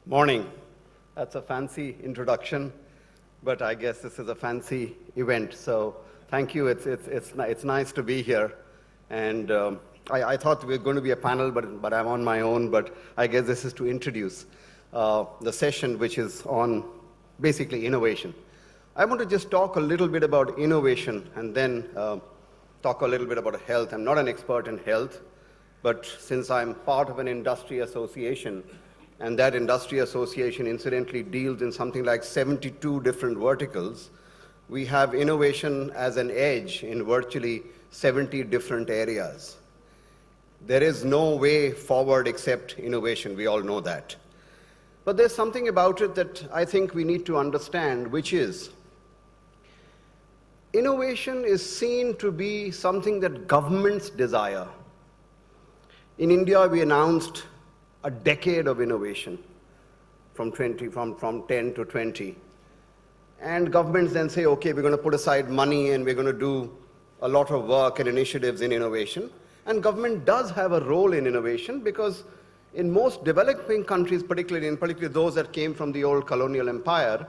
Morning. That's a fancy introduction, but I guess this is a fancy event. So thank you. It's nice to be here. And I thought we were going to be a panel, but I'm on my own. But I guess this is to introduce the session, which is on basically innovation. I want to just talk a little bit about innovation and then talk a little bit about health. I'm not an expert in health, but since I'm part of an industry association, and that industry association incidentally deals in something like 72 different verticals, we have innovation as an edge in virtually 70 different areas. There is no way forward except innovation, we all know that. But there's something about it that I think we need to understand, which is innovation is seen to be something that governments desire. In India, we announced a decade of innovation from 10 to 20. And governments then say, okay, we're going to put aside money and we're going to do a lot of work and initiatives in innovation. And government does have a role in innovation because in most developing countries, particularly those that came from the old colonial empire,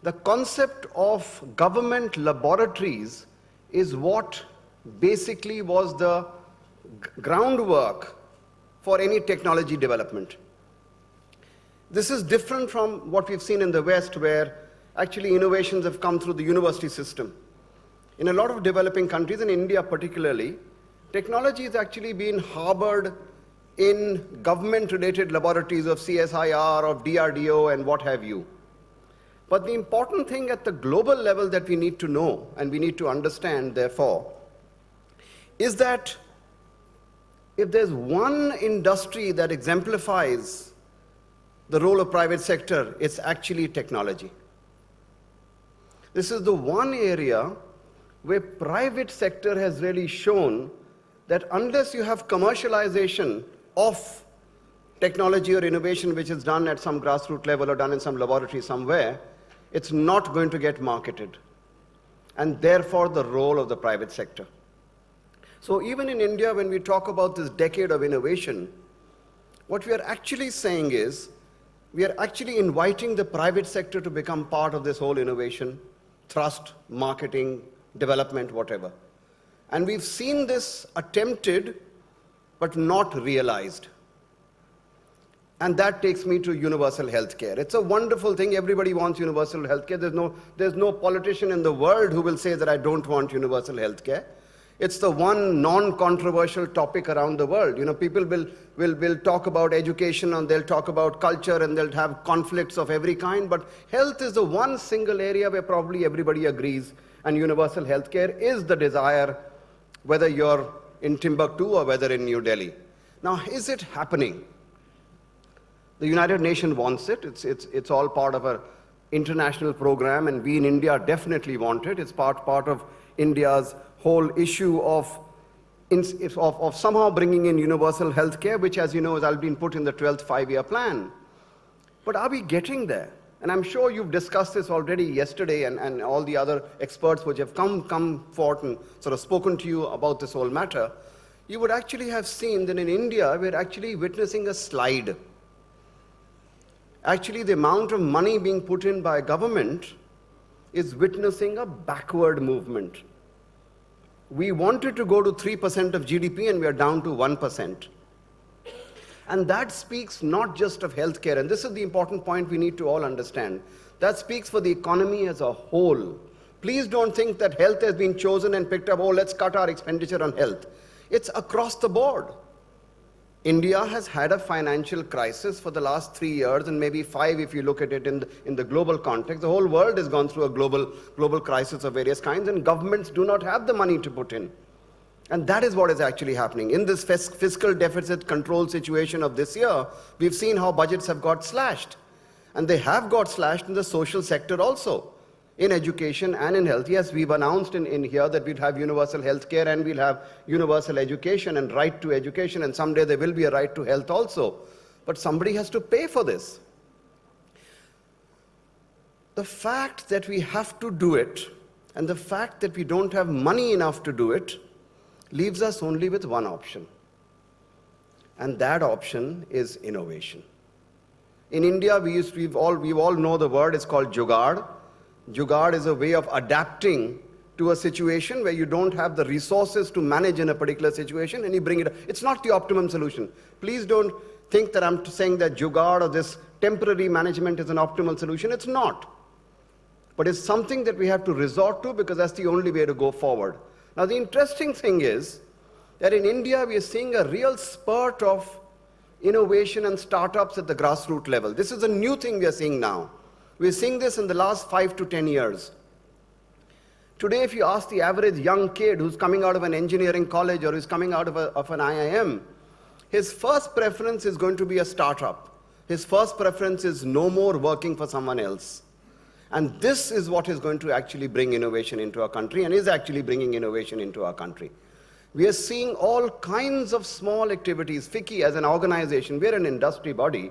the concept of government laboratories is what basically was the groundwork for any technology development. This is different from what we've seen in the West, where actually innovations have come through the university system. In a lot of developing countries, in India particularly, technology has actually been harbored in government-related laboratories of CSIR, of DRDO, and what have you. But the important thing at the global level that we need to know, and we need to understand, therefore, is that if there's one industry that exemplifies the role of private sector, it's actually technology. This is the one area where private sector has really shown that unless you have commercialization of technology or innovation which is done at some grassroots level or done in some laboratory somewhere, it's not going to get marketed. And therefore the role of the private sector. So even in India, when we talk about this decade of innovation, what we are actually saying is, we are actually inviting the private sector to become part of this whole innovation, thrust, marketing, development, whatever. And we've seen this attempted, but not realized. And that takes me to universal healthcare. It's a wonderful thing. Everybody wants universal healthcare. There's no politician in the world who will say that I don't want universal healthcare. It's the one non-controversial topic around the world. You know, people will talk about education and they'll talk about culture and they'll have conflicts of every kind, but health is the one single area where probably everybody agrees, and universal healthcare is the desire, whether you're in Timbuktu or whether in New Delhi. Now, is it happening? The United Nations wants it. It's all part of an international program, and we in India definitely want it. It's part of India's whole issue of somehow bringing in universal healthcare, which, as you know, has been put in the 12th five-year plan. But are we getting there? And I'm sure you've discussed this already yesterday, and all the other experts which have come forth and sort of spoken to you about this whole matter. You would actually have seen that in India, we're actually witnessing a slide. Actually, the amount of money being put in by government is witnessing a backward movement. We wanted to go to 3% of GDP and we are down to 1%. And that speaks not just of healthcare, and this is the important point we need to all understand. That speaks for the economy as a whole. Please don't think that health has been chosen and picked up, oh, let's cut our expenditure on health. It's across the board. India has had a financial crisis for the last 3 years, and maybe 5 if you look at it in the global context. The whole world has gone through a global crisis of various kinds, and governments do not have the money to put in. And that is what is actually happening. In this fiscal deficit control situation of this year, we've seen how budgets have got slashed. And they have got slashed in the social sector also, in education and in health. Yes, we've announced in here that we'll have universal health care and we'll have universal education and right to education, and someday there will be a right to health also. But somebody has to pay for this. The fact that we have to do it, and the fact that we don't have money enough to do it, leaves us only with one option. And that option is innovation. In India, we all know the word, it's called jugaad. Jugaad is a way of adapting to a situation where you don't have the resources to manage in a particular situation and you bring it. It's not the optimum solution. Please don't think that I'm saying that jugaad or this temporary management is an optimal solution. It's not. But it's something that we have to resort to because that's the only way to go forward. Now, the interesting thing is that in India, we are seeing a real spurt of innovation and startups at the grassroots level. This is a new thing we are seeing now. We're seeing this in the last 5 to 10 years. Today, if you ask the average young kid who's coming out of an engineering college or who's coming out of an IIM, his first preference is going to be a startup. His first preference is no more working for someone else. And this is what is going to actually bring innovation into our country and is actually bringing innovation into our country. We are seeing all kinds of small activities. FICCI as an organization, we're an industry body.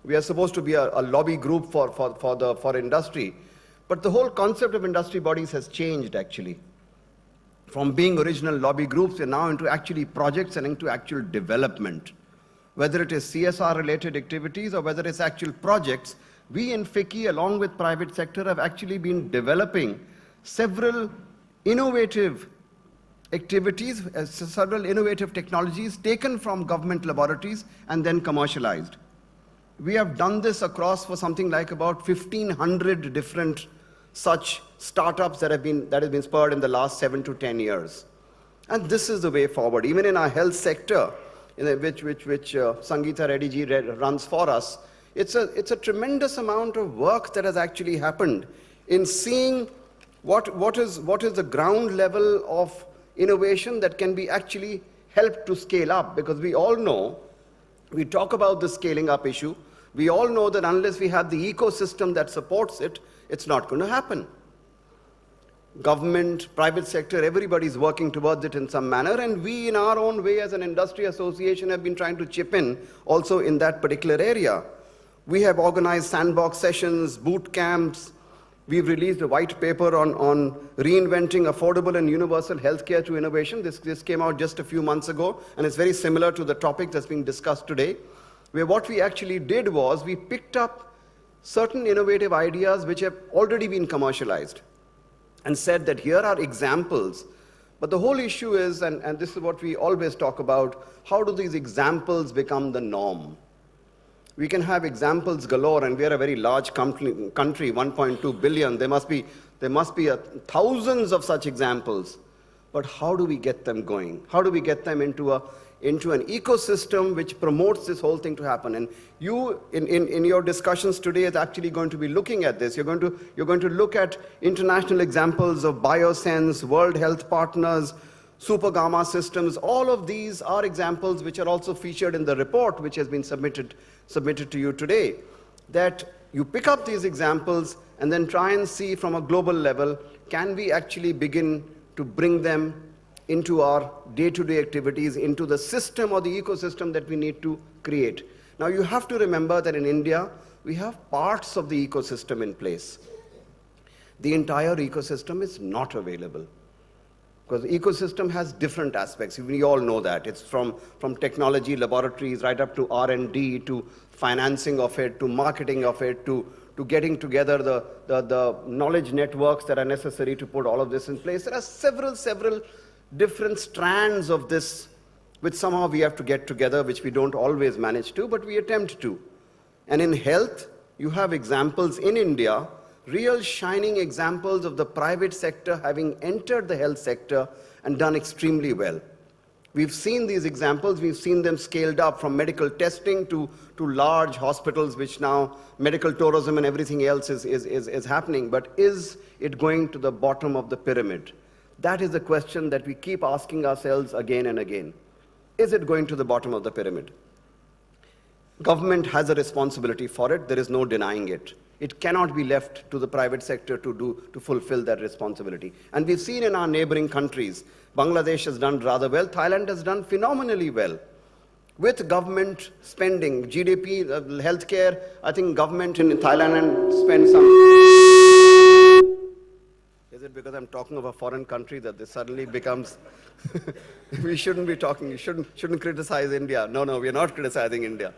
We are supposed to be a lobby group for industry. But the whole concept of industry bodies has changed actually. From being original lobby groups, we're now into actually projects and into actual development. Whether it is CSR related activities or whether it's actual projects, we in FICCI along with private sector have actually been developing several innovative activities, several innovative technologies taken from government laboratories and then commercialized. We have done this across for something like about 1,500 different such startups that have been spurred in the last 7 to 10 years. And this is the way forward. Even in our health sector, which Sangeeta Reddy ji runs for us, it's a tremendous amount of work that has actually happened in seeing what is the ground level of innovation that can be actually helped to scale up. Because we all know, we talk about the scaling up issue, we all know that unless we have the ecosystem that supports it, it's not going to happen. Government, private sector, everybody's working towards it in some manner, and we in our own way as an industry association have been trying to chip in also in that particular area. We have organized sandbox sessions, boot camps. We've released a white paper on reinventing affordable and universal healthcare through innovation. This came out just a few months ago, and it's very similar to the topic that's being discussed today, where what we actually did was we picked up certain innovative ideas which have already been commercialized and said that here are examples. But the whole issue is, and this is what we always talk about, how do these examples become the norm? We can have examples galore, and we are a very large country, 1.2 billion. There must be thousands of such examples. But how do we get them going? How do we get them into an ecosystem which promotes this whole thing to happen? And you, in your discussions today, is actually going to be looking at this. You're going to look at international examples of Biosense, World Health Partners, Super Gamma systems. All of these are examples which are also featured in the report which has been submitted to you today. That you pick up these examples and then try and see from a global level, can we actually begin to bring them into our day-to-day activities, into the system or the ecosystem that we need to create. Now you have to remember that in India, we have parts of the ecosystem in place. The entire ecosystem is not available. Because the ecosystem has different aspects. We all know that. It's from technology laboratories right up to R&D, to financing of it, to marketing of it, to getting together the knowledge networks that are necessary to put all of this in place. There are several different strands of this, which somehow we have to get together, which we don't always manage to, but we attempt to. And in health, you have examples in India, real shining examples of the private sector having entered the health sector and done extremely well. We've seen these examples, we've seen them scaled up from medical testing to large hospitals, which now medical tourism and everything else is happening. But is it going to the bottom of the pyramid? That is the question that we keep asking ourselves again and again. Is it going to the bottom of the pyramid? Government has a responsibility for it, there is no denying it. It cannot be left to the private sector to fulfill that responsibility. And we've seen in our neighboring countries, Bangladesh has done rather well, Thailand has done phenomenally well. With government spending, GDP, healthcare, I think government in Thailand spends some... Is it because I'm talking of a foreign country that this suddenly becomes... We shouldn't be talking, you shouldn't criticize India. No, we're not criticizing India.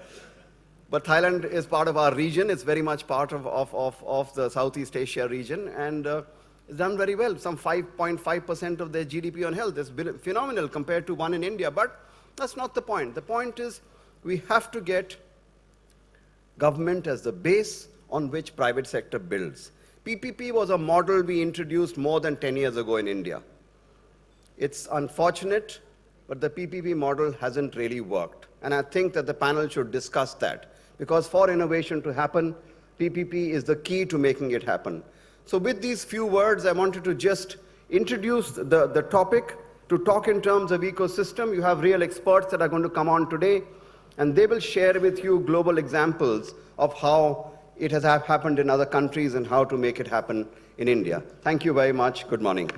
But Thailand is part of our region. It's very much part of the Southeast Asia region, and it's done very well. Some 5.5% of their GDP on health is phenomenal compared to one in India, but that's not the point. The point is we have to get government as the base on which private sector builds. PPP was a model we introduced more than 10 years ago in India. It's unfortunate, but the PPP model hasn't really worked. And I think that the panel should discuss that, because for innovation to happen, PPP is the key to making it happen. So with these few words, I wanted to just introduce the topic. To talk in terms of ecosystem, you have real experts that are going to come on today, and they will share with you global examples of how it has happened in other countries and how to make it happen in India. Thank you very much. Good morning.